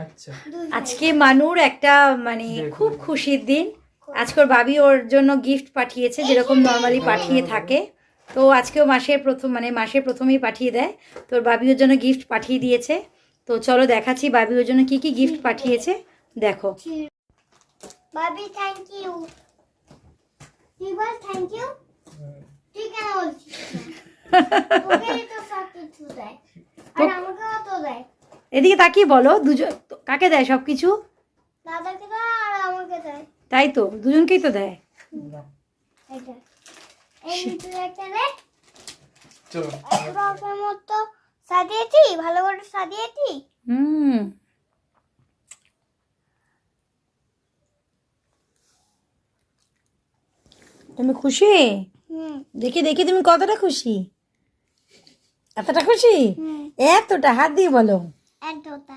আচ্ছা আজকে মানুর একটা মানে খুব খুশির দিন। আজকে ওর ভাবি ওর জন্য গিফট পাঠিয়েছে, যেরকম নর্মালি পাঠিয়ে থাকে। তো আজকেও মাসের প্রথমেই পাঠিয়ে দেয়। তো ওর ভাবি ওর জন্য গিফট পাঠিয়ে দিয়েছে। তো চলো দেখাচ্ছি ভাবি ওর জন্য কি কি গিফট পাঠিয়েছে, দেখো। ভাবি থ্যাংক ইউ। তুই বল থ্যাংক ইউ। তুই কেন বলছিস? তোকেই তো সব কিছু দেয়, আর আমাকেও তো দেয়। এদিকে তাকিয়ে বলো, দুজন কাকে দেয় সব কিছু? দাদাকে দেয় আর আমাকে দেয়। তাই তো, দুজনকেই তো দেয়। এটা এই তুই একটা নে। চলো রকের মতো সাজিয়েছি, ভালো করে সাজিয়েছি। তুমি খুশি? দেখি দেখি তুমি কতটা খুশি? এতটা খুশি? এতটা হাত দিয়ে বলো। এতটা।